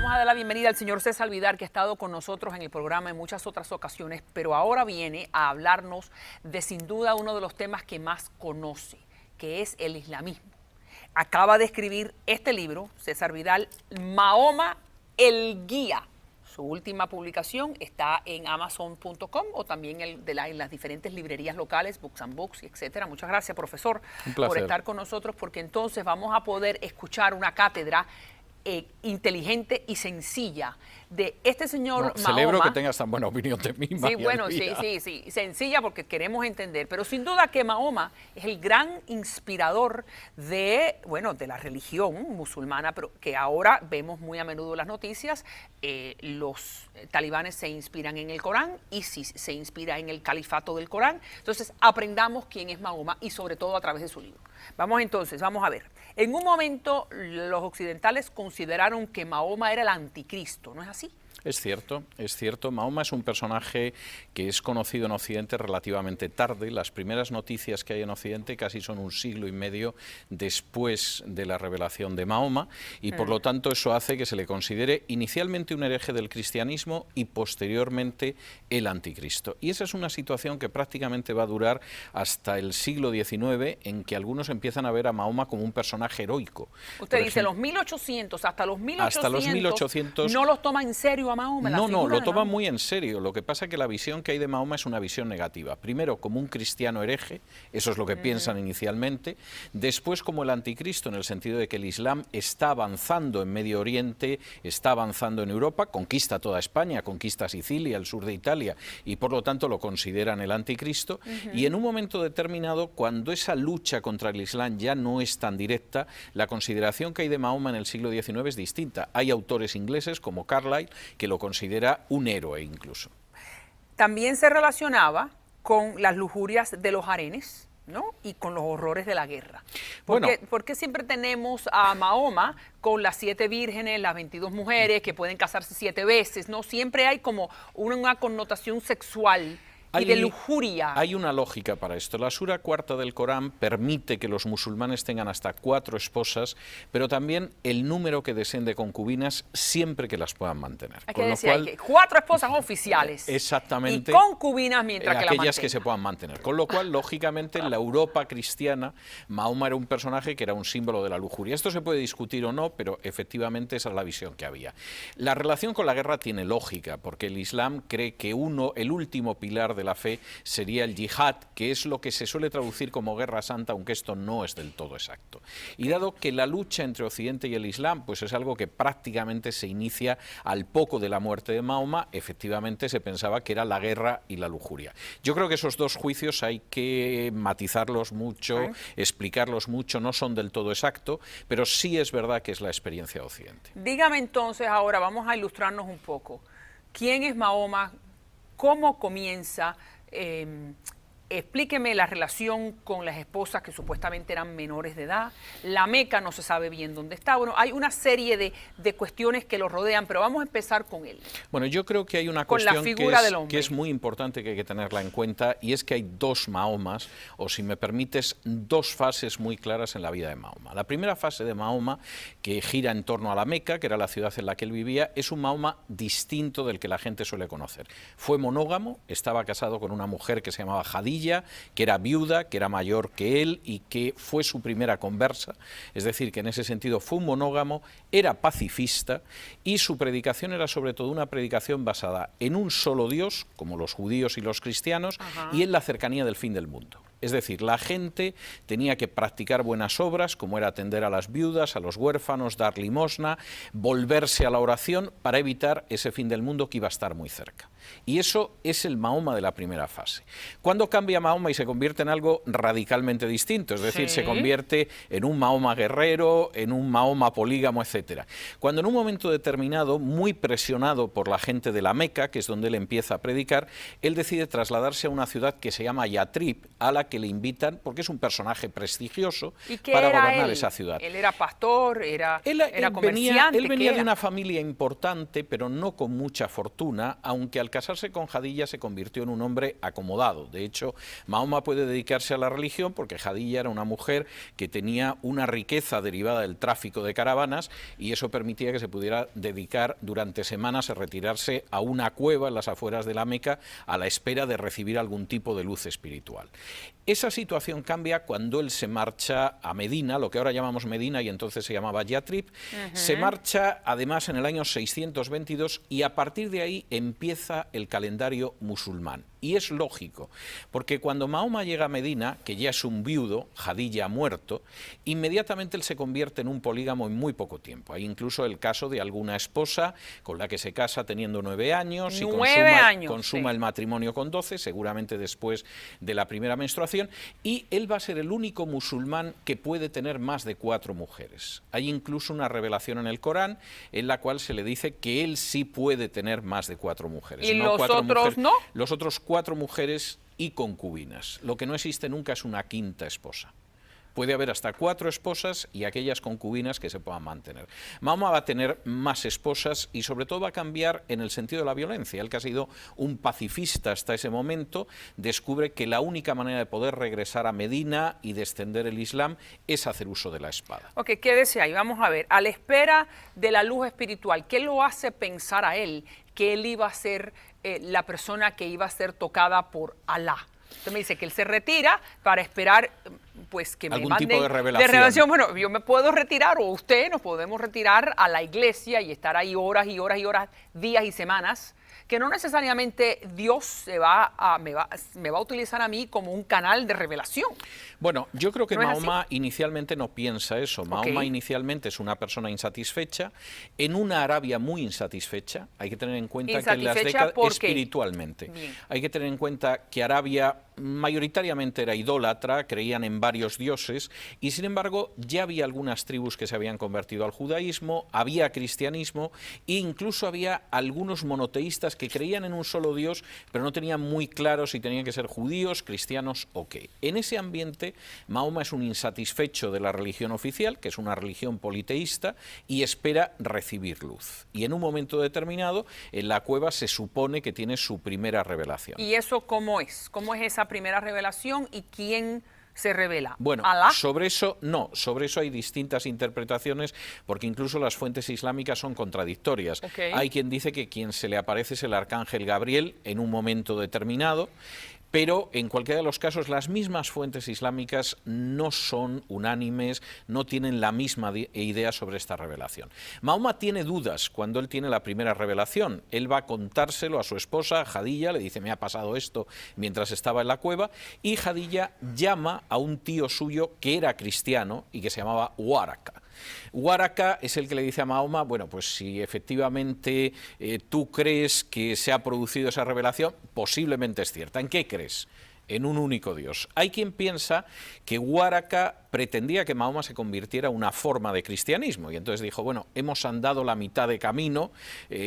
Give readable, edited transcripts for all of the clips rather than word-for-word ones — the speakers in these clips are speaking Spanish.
Vamos a dar la bienvenida al señor César Vidal, que ha estado con nosotros en el programa en muchas otras ocasiones, pero ahora viene a hablarnos de sin duda uno de los temas que más conoce, que es el islamismo. Acaba de escribir este libro, César Vidal, Mahoma, el guía. Su última publicación está en Amazon.com o también en las diferentes librerías locales, Books and Books, etcétera. Muchas gracias, profesor, por estar con nosotros, porque entonces vamos a poder escuchar una cátedra inteligente y sencilla de este señor Mahoma. Celebro que tengas tan buena opinión de mí, Sí, bueno, sí, sencilla porque queremos entender, pero sin duda que Mahoma es el gran inspirador de, bueno, de la religión musulmana, pero que ahora vemos muy a menudo las noticias, los talibanes se inspiran en el Corán, ISIS se inspira en el califato del Corán, entonces aprendamos quién es Mahoma y sobre todo a través de su libro. Vamos a ver. En un momento los occidentales consideraron que Mahoma era el anticristo, ¿no es así? Es cierto, es cierto. Mahoma es un personaje que es conocido en Occidente relativamente tarde. Las primeras noticias que hay en Occidente casi son un siglo y medio después de la revelación de Mahoma y por lo tanto eso hace que se le considere inicialmente un hereje del cristianismo y posteriormente el anticristo. Y esa es una situación que prácticamente va a durar hasta el siglo XIX, en que algunos empiezan a ver a Mahoma como un personaje heroico. Usted dice los 1800, hasta los 1800 no los toma en serio a Mahoma. No, lo toma muy en serio. Lo que pasa es que la visión que hay de Mahoma es una visión negativa. Primero, como un cristiano hereje, eso es lo que piensan inicialmente. Después, como el anticristo, en el sentido de que el Islam está avanzando en Medio Oriente, está avanzando en Europa, conquista toda España, conquista Sicilia, el sur de Italia, y por lo tanto lo consideran el anticristo. Y en un momento determinado, cuando esa lucha contra el Islam ya no es tan directa, la consideración que hay de Mahoma en el siglo XIX es distinta. Hay autores ingleses como Carlyle que lo considera un héroe incluso. También se relacionaba con las lujurias de los harenes, ¿no? Y con los horrores de la guerra. ¿Por qué siempre tenemos a Mahoma con las 7 vírgenes, las 22 mujeres que pueden casarse 7 veces, ¿no? Siempre hay como una connotación sexual y de lujuria. Hay una lógica para esto. La sura cuarta del Corán permite que los musulmanes tengan hasta 4 esposas, pero también el número que deseen de concubinas siempre que las puedan mantener. Hay que decir, hay 4 esposas oficiales. Exactamente. Y concubinas mientras que la aquellas que se puedan mantener. Con lo cual, lógicamente, en la Europa cristiana, Mahoma era un personaje que era un símbolo de la lujuria. Esto se puede discutir o no, pero efectivamente esa es la visión que había. La relación con la guerra tiene lógica, porque el Islam cree que el último pilar de la fe sería el yihad, que es lo que se suele traducir como guerra santa, aunque esto no es del todo exacto. Y dado que la lucha entre Occidente y el Islam pues es algo que prácticamente se inicia al poco de la muerte de Mahoma, efectivamente se pensaba que era la guerra y la lujuria. Yo creo que esos dos juicios hay que matizarlos mucho, explicarlos mucho, no son del todo exactos, pero sí es verdad que es la experiencia de Occidente. Dígame entonces ahora, vamos a ilustrarnos un poco. ¿Quién es Mahoma? ¿Cómo comienza? Explíqueme la relación con las esposas que supuestamente eran menores de edad. La Meca no se sabe bien dónde está. Bueno, hay una serie de cuestiones que lo rodean, pero vamos a empezar con él. Bueno, yo creo que hay una cuestión que es muy importante, que hay que tenerla en cuenta, y es que hay 2 Mahomas, o si me permites, 2 fases muy claras en la vida de Mahoma. La primera fase de Mahoma, que gira en torno a la Meca, que era la ciudad en la que él vivía, es un Mahoma distinto del que la gente suele conocer. Fue monógamo, estaba casado con una mujer que se llamaba Jadilla, que era viuda, que era mayor que él y que fue su primera conversa, es decir, que en ese sentido fue un monógamo, era pacifista y su predicación era sobre todo una predicación basada en un solo Dios, como los judíos y los cristianos, y en la cercanía del fin del mundo. Es decir, la gente tenía que practicar buenas obras, como era atender a las viudas, a los huérfanos, dar limosna, volverse a la oración para evitar ese fin del mundo que iba a estar muy cerca. Y eso es el Mahoma de la primera fase. ¿Cuándo cambia Mahoma y se convierte en algo radicalmente distinto? Es decir, se convierte en un Mahoma guerrero, en un Mahoma polígamo, etcétera. Cuando en un momento determinado, muy presionado por la gente de la Meca, que es donde él empieza a predicar, él decide trasladarse a una ciudad que se llama Yatrib, a la que le invitan, porque es un personaje prestigioso, para gobernar esa ciudad. ¿Él era pastor? ¿Era comerciante? Él venía de una familia importante, pero no con mucha fortuna, aunque casarse con Jadilla se convirtió en un hombre acomodado. De hecho, Mahoma puede dedicarse a la religión porque Jadilla era una mujer que tenía una riqueza derivada del tráfico de caravanas y eso permitía que se pudiera dedicar durante semanas a retirarse a una cueva en las afueras de la Meca a la espera de recibir algún tipo de luz espiritual. Esa situación cambia cuando él se marcha a Medina, lo que ahora llamamos Medina y entonces se llamaba Yatrib. Se marcha además en el año 622 y a partir de ahí empieza el calendario musulmán. Y es lógico, porque cuando Mahoma llega a Medina, que ya es un viudo, Jadilla ha muerto, inmediatamente él se convierte en un polígamo en muy poco tiempo. Hay incluso el caso de alguna esposa con la que se casa teniendo 9 años y consuma el matrimonio con 12, seguramente después de la primera menstruación, y él va a ser el único musulmán que puede tener más de 4 mujeres. Hay incluso una revelación en el Corán en la cual se le dice que él sí puede tener más de 4 mujeres. ¿Y los otros no? Los otros 4 mujeres y concubinas. Lo que no existe nunca es una quinta esposa. Puede haber hasta 4 esposas y aquellas concubinas que se puedan mantener. Mahoma va a tener más esposas y sobre todo va a cambiar en el sentido de la violencia. Él, que ha sido un pacifista hasta ese momento, descubre que la única manera de poder regresar a Medina y de extender el Islam es hacer uso de la espada. Ok, quédese ahí, vamos a ver. A la espera de la luz espiritual, ¿qué lo hace pensar a él que él iba a ser la persona que iba a ser tocada por Alá? Usted me dice que él se retira para esperar pues que me manden tipo de revelación. Bueno, yo me puedo retirar o usted nos podemos retirar a la iglesia y estar ahí horas y horas y horas, días y semanas, que no necesariamente Dios me va a utilizar a mí como un canal de revelación. Bueno, yo creo que Mahoma inicialmente no piensa eso. Mahoma inicialmente es una persona insatisfecha, en una Arabia muy insatisfecha. Hay que tener en cuenta que en las décadas espiritualmente. Hay que tener en cuenta que Arabia mayoritariamente era idólatra, creían en varios dioses y sin embargo ya había algunas tribus que se habían convertido al judaísmo, había cristianismo e incluso había algunos monoteístas que creían en un solo Dios pero no tenían muy claro si tenían que ser judíos, cristianos o qué. En ese ambiente Mahoma es un insatisfecho de la religión oficial, que es una religión politeísta, y espera recibir luz. Y en un momento determinado en la cueva se supone que tiene su primera revelación. ¿Y eso cómo es? ¿Cómo es esa primera revelación y quién se revela? Bueno, ¿Alá? sobre eso hay distintas interpretaciones porque incluso las fuentes islámicas son contradictorias. Hay quien dice que quien se le aparece es el arcángel Gabriel en un momento determinado, pero en cualquiera de los casos las mismas fuentes islámicas no son unánimes, no tienen la misma idea sobre esta revelación. Mahoma tiene dudas cuando él tiene la primera revelación. Él va a contárselo a su esposa, Jadilla, le dice, me ha pasado esto mientras estaba en la cueva, y Jadilla llama a un tío suyo que era cristiano y que se llamaba Waraka. Waraka es el que le dice a Mahoma, bueno, pues si efectivamente tú crees que se ha producido esa revelación, posiblemente es cierta. ¿En qué crees? En un único Dios. Hay quien piensa que Waraka pretendía que Mahoma se convirtiera en una forma de cristianismo y entonces dijo, bueno, hemos andado la mitad de camino,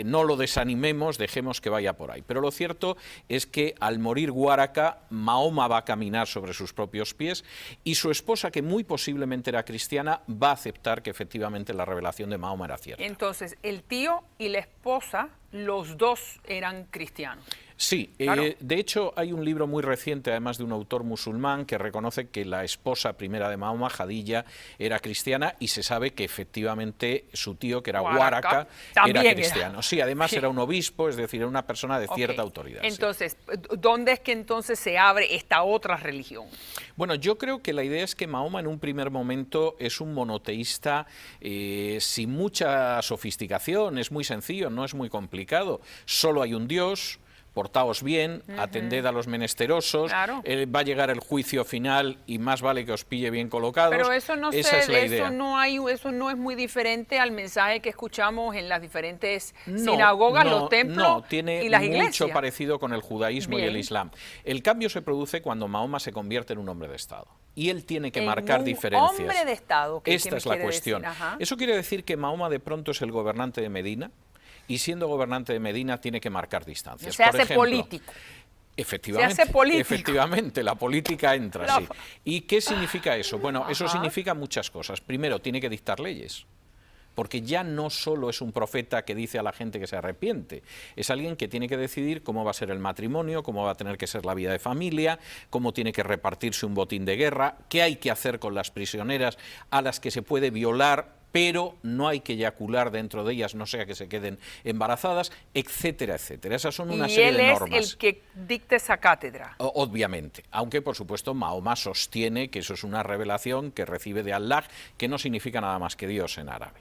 no lo desanimemos, dejemos que vaya por ahí. Pero lo cierto es que al morir Waraka, Mahoma va a caminar sobre sus propios pies y su esposa, que muy posiblemente era cristiana, va a aceptar que efectivamente la revelación de Mahoma era cierta. Entonces, el tío y la esposa, los dos eran cristianos. Sí, claro. De hecho hay un libro muy reciente, además de un autor musulmán, que reconoce que la esposa primera de Mahoma, Jadilla, era cristiana y se sabe que efectivamente su tío, que era Waraka, era cristiano. Sí, además era un obispo, es decir, era una persona de cierta autoridad. Entonces, ¿dónde es que entonces se abre esta otra religión? Bueno, yo creo que la idea es que Mahoma en un primer momento es un monoteísta sin mucha sofisticación, es muy sencillo, no es muy complicado, solo hay un Dios. Portaos bien, atended a los menesterosos, va a llegar el juicio final y más vale que os pille bien colocados. Pero eso no Esa es la idea. Eso no es muy diferente al mensaje que escuchamos en las diferentes sinagogas, los templos y las iglesias. Tiene mucho parecido con el judaísmo y el islam. El cambio se produce cuando Mahoma se convierte en un hombre de Estado. Y él tiene que marcar diferencias. Hombre de Estado. Esta es la cuestión. Eso quiere decir que Mahoma de pronto es el gobernante de Medina, y siendo gobernante de Medina tiene que marcar distancias. Se hace político. Efectivamente, se hace político. Efectivamente, la política entra, sí. ¿Y qué significa eso? Bueno, eso significa muchas cosas. Primero, tiene que dictar leyes. porque ya no solo es un profeta que dice a la gente que se arrepiente, es alguien que tiene que decidir cómo va a ser el matrimonio, cómo va a tener que ser la vida de familia, cómo tiene que repartirse un botín de guerra, qué hay que hacer con las prisioneras a las que se puede violar, pero no hay que eyacular dentro de ellas, no sea que se queden embarazadas, etcétera, etcétera. Esas son una serie de normas. ¿Y él es el que dicta esa cátedra? Obviamente, aunque por supuesto Mahoma sostiene que eso es una revelación que recibe de Allah, que no significa nada más que Dios en árabe.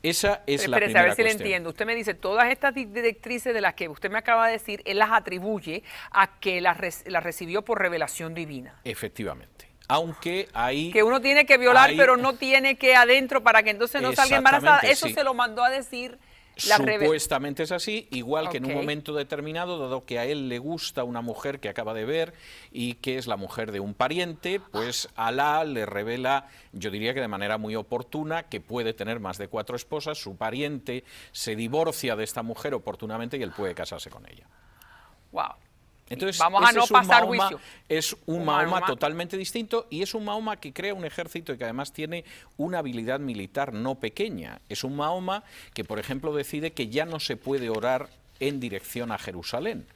Esa es la primera a ver si cuestión. le entiendo. Usted me dice, todas estas directrices de las que usted me acaba de decir, él las atribuye a que las recibió por revelación divina. Efectivamente. Aunque hay... Que uno tiene que violar, pero no tiene que adentro para que entonces no salga embarazada. Eso sí. Se lo mandó a decir Supuestamente es así, igual que en un momento determinado, dado que a él le gusta una mujer que acaba de ver y que es la mujer de un pariente, pues Alá le revela, yo diría que de manera muy oportuna, que puede tener más de 4 esposas, su pariente se divorcia de esta mujer oportunamente y él puede casarse con ella. Wow. Entonces, vamos a no pasar juicio. Es un Mahoma totalmente distinto y es un Mahoma que crea un ejército y que además tiene una habilidad militar no pequeña. Es un Mahoma que, por ejemplo, decide que ya no se puede orar en dirección a Jerusalén,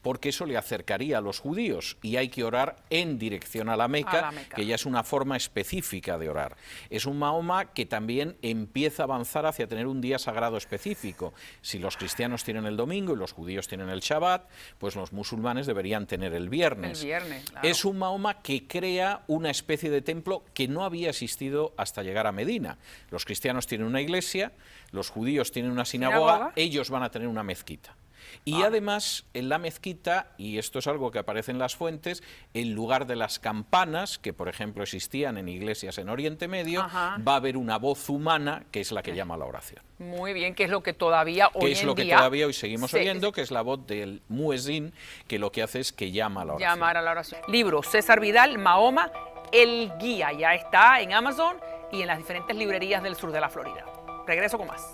porque eso le acercaría a los judíos y hay que orar en dirección a la Meca, que ya es una forma específica de orar. Es un Mahoma que también empieza a avanzar hacia tener un día sagrado específico. Si los cristianos tienen el domingo y los judíos tienen el Shabbat, pues los musulmanes deberían tener el viernes. Claro. Es un Mahoma que crea una especie de templo que no había existido hasta llegar a Medina. Los cristianos tienen una iglesia, los judíos tienen una sinagoga, ellos van a tener una mezquita. Y además, en la mezquita, y esto es algo que aparece en las fuentes, en lugar de las campanas, que por ejemplo existían en iglesias en Oriente Medio, va a haber una voz humana que es la que llama a la oración. Muy bien, que es lo que todavía hoy en día... Que es lo que todavía hoy seguimos oyendo, que es la voz del muezín, que lo que hace es que llama a la oración. Llamar a la oración. Libro, César Vidal, Mahoma, El Guía, ya está en Amazon y en las diferentes librerías del sur de la Florida. Regreso con más.